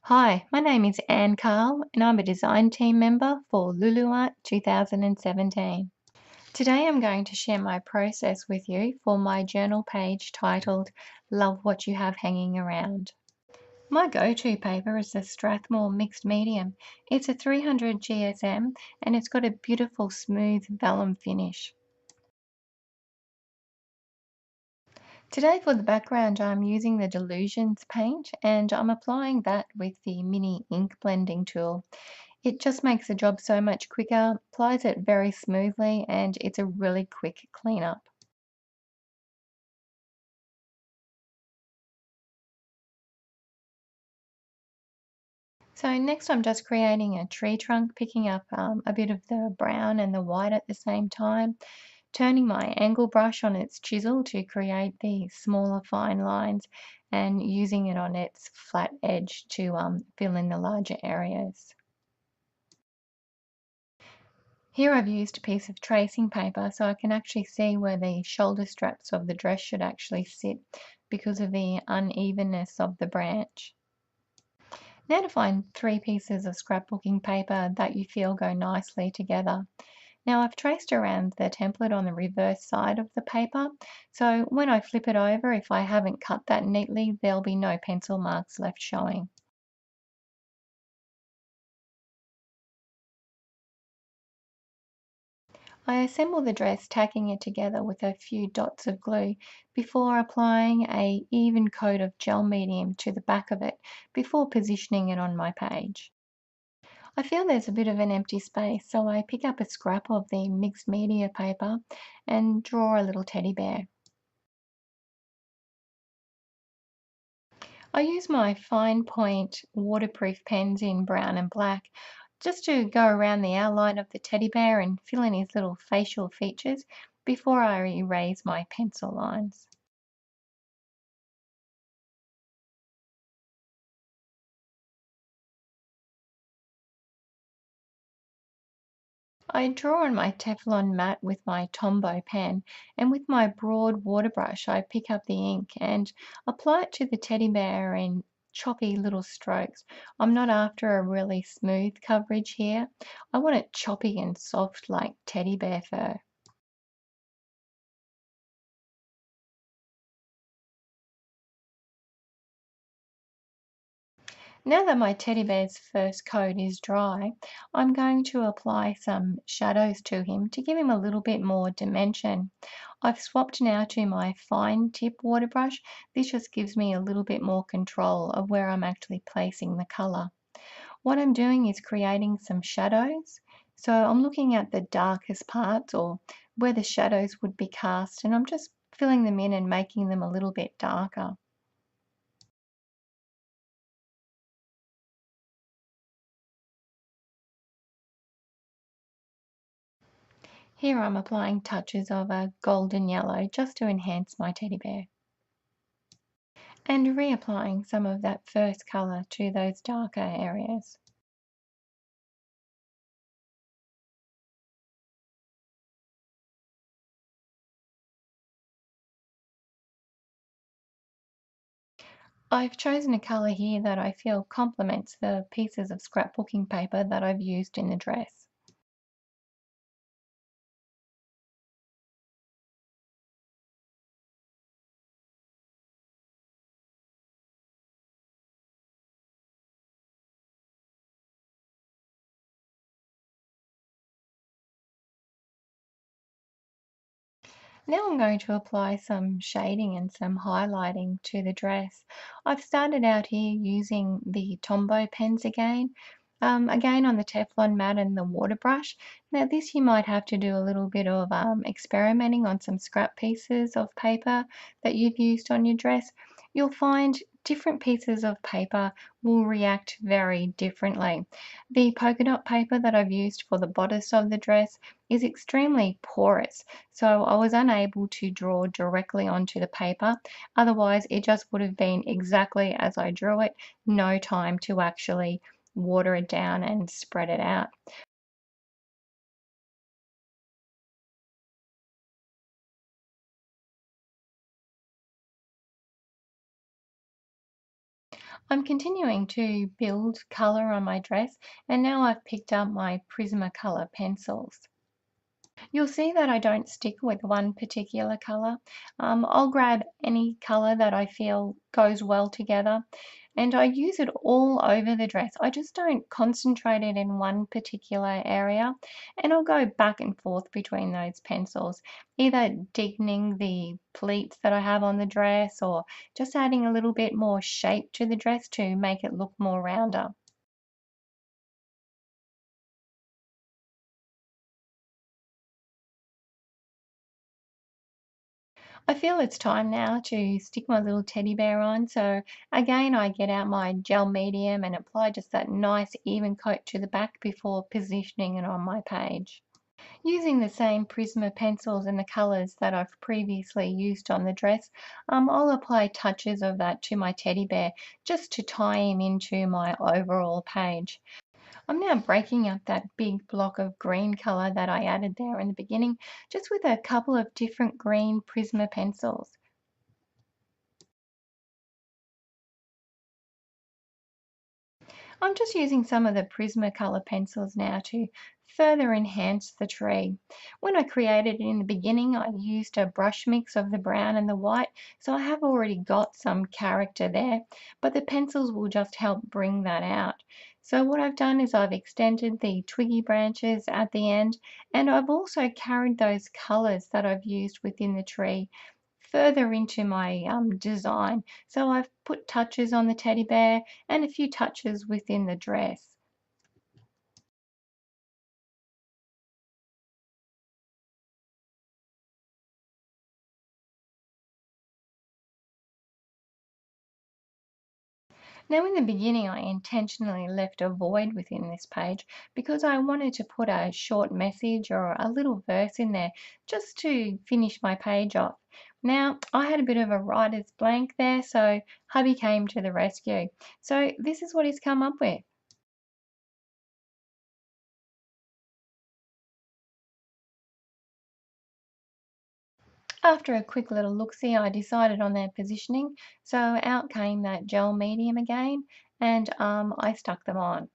Hi, my name is Anne Cahill and I'm a design team member for Lulu Art 2017. Today I'm going to share my process with you for my journal page titled Love What You Have Hanging Around. My go-to paper is the Strathmore Mixed Medium. It's a 300 GSM and it's got a beautiful smooth vellum finish. Today for the background I'm using the Delusions paint and I'm applying that with the mini ink blending tool. It just makes the job so much quicker, applies it very smoothly, and it's a really quick cleanup. So next I'm just creating a tree trunk, picking up a bit of the brown and the white at the same time, turning my angle brush on its chisel to create the smaller fine lines and using it on its flat edge to fill in the larger areas. Here I've used a piece of tracing paper so I can actually see where the shoulder straps of the dress should actually sit because of the unevenness of the branch. Now to find 3 pieces of scrapbooking paper that you feel go nicely together. Now I've traced around the template on the reverse side of the paper, so when I flip it over, if I haven't cut that neatly, there'll be no pencil marks left showing. I assemble the dress, tacking it together with a few dots of glue before applying a even coat of gel medium to the back of it before positioning it on my page. I feel there's a bit of an empty space, so I pick up a scrap of the mixed media paper and draw a little teddy bear. I use my fine point waterproof pens in brown and black just to go around the outline of the teddy bear and fill in his little facial features before I erase my pencil lines. I draw on my Teflon mat with my Tombow pen, and with my broad water brush I pick up the ink and apply it to the teddy bear in choppy little strokes. I'm not after a really smooth coverage here. I want it choppy and soft like teddy bear fur. Now that my teddy bear's first coat is dry, I'm going to apply some shadows to him to give him a little bit more dimension. I've swapped now to my fine tip water brush. This just gives me a little bit more control of where I'm actually placing the colour. What I'm doing is creating some shadows. So I'm looking at the darkest parts or where the shadows would be cast, and I'm just filling them in and making them a little bit darker. Here I'm applying touches of a golden yellow just to enhance my teddy bear. And reapplying some of that first colour to those darker areas. I've chosen a colour here that I feel complements the pieces of scrapbooking paper that I've used in the dress. Now I'm going to apply some shading and some highlighting to the dress. I've started out here using the Tombow pens again on the Teflon mat and the water brush. Now this you might have to do a little bit of experimenting on some scrap pieces of paper that you've used on your dress. You'll find different pieces of paper will react very differently. The polka dot paper that I've used for the bodice of the dress is extremely porous, so I was unable to draw directly onto the paper. Otherwise, it just would have been exactly as I drew it, no time to actually water it down and spread it out. I'm continuing to build colour on my dress, and now I've picked up my Prismacolor pencils. You'll see that I don't stick with one particular colour. I'll grab any colour that I feel goes well together, and I use it all over the dress. I just don't concentrate it in one particular area, and I'll go back and forth between those pencils, either deepening the pleats that I have on the dress or just adding a little bit more shape to the dress to make it look more rounder. I feel it's time now to stick my little teddy bear on, so again I get out my gel medium and apply just that nice even coat to the back before positioning it on my page. Using the same Prisma pencils and the colours that I've previously used on the dress, I'll apply touches of that to my teddy bear just to tie him into my overall page. I'm now breaking up that big block of green colour that I added there in the beginning, just with a couple of different green Prisma pencils. I'm just using some of the Prismacolor pencils now to further enhance the tree. When I created it in the beginning, I used a brush mix of the brown and the white, so I have already got some character there, but the pencils will just help bring that out. So what I've done is I've extended the twiggy branches at the end, and I've also carried those colors that I've used within the tree further into my design. So I've put touches on the teddy bear and a few touches within the dress. Now in the beginning I intentionally left a void within this page because I wanted to put a short message or a little verse in there just to finish my page off. Now I had a bit of a writer's blank there, so hubby came to the rescue. So this is what he's come up with. After a quick little look-see, I decided on their positioning, so out came that gel medium again, and I stuck them on.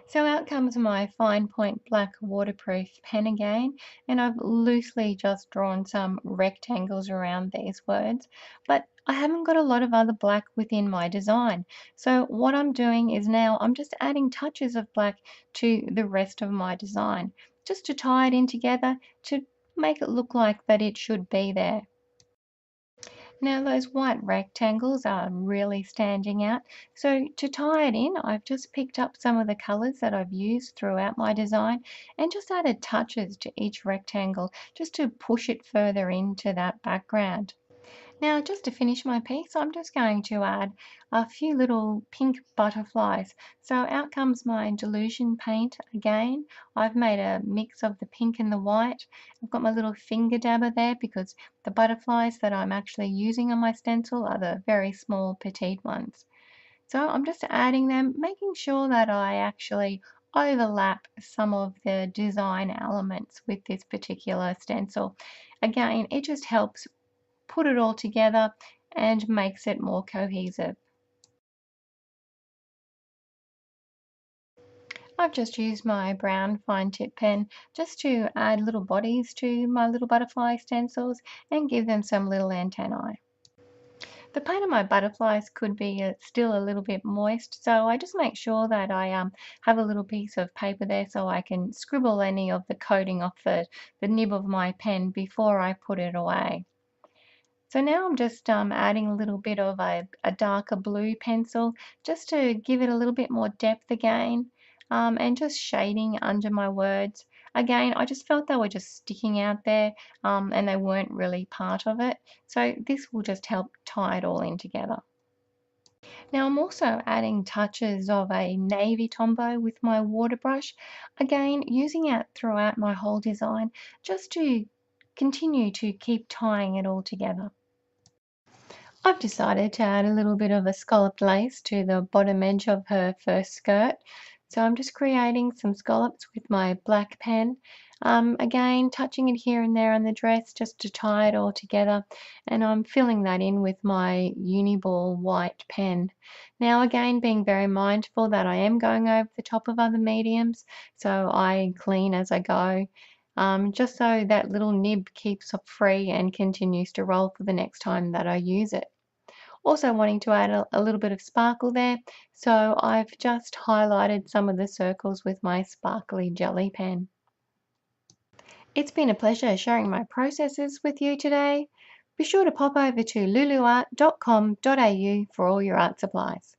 So out comes my fine point black waterproof pen again, and I've loosely just drawn some rectangles around these words, but I haven't got a lot of other black within my design. So what I'm doing is now I'm just adding touches of black to the rest of my design, just to tie it in together to make it look like that it should be there. Now those white rectangles are really standing out. So to tie it in, I've just picked up some of the colors that I've used throughout my design and just added touches to each rectangle just to push it further into that background. Now, just to finish my piece, I'm just going to add a few little pink butterflies. So out comes my Delusion paint again. I've made a mix of the pink and the white. I've got my little finger dabber there because the butterflies that I'm actually using on my stencil are the very small petite ones. So I'm just adding them, making sure that I actually overlap some of the design elements with this particular stencil. Again, it just helps put it all together and makes it more cohesive. I've just used my brown fine tip pen just to add little bodies to my little butterfly stencils and give them some little antennae. The paint on my butterflies could be still a little bit moist, so I just make sure that I have a little piece of paper there so I can scribble any of the coating off the nib of my pen before I put it away. So now I'm just adding a little bit of a darker blue pencil just to give it a little bit more depth again, and just shading under my words. Again, I just felt they were just sticking out there, and they weren't really part of it. So this will just help tie it all in together. Now I'm also adding touches of a navy tombow with my water brush, again using it throughout my whole design just to continue to keep tying it all together. I've decided to add a little bit of a scalloped lace to the bottom edge of her first skirt. So I'm just creating some scallops with my black pen. Again, touching it here and there on the dress just to tie it all together, and I'm filling that in with my Uniball white pen. Now again, being very mindful that I am going over the top of other mediums, so I clean as I go, just so that little nib keeps free and continues to roll for the next time that I use it. Also wanting to add a little bit of sparkle there, so I've just highlighted some of the circles with my sparkly jelly pen. It's been a pleasure sharing my processes with you today. Be sure to pop over to luluart.com.au for all your art supplies.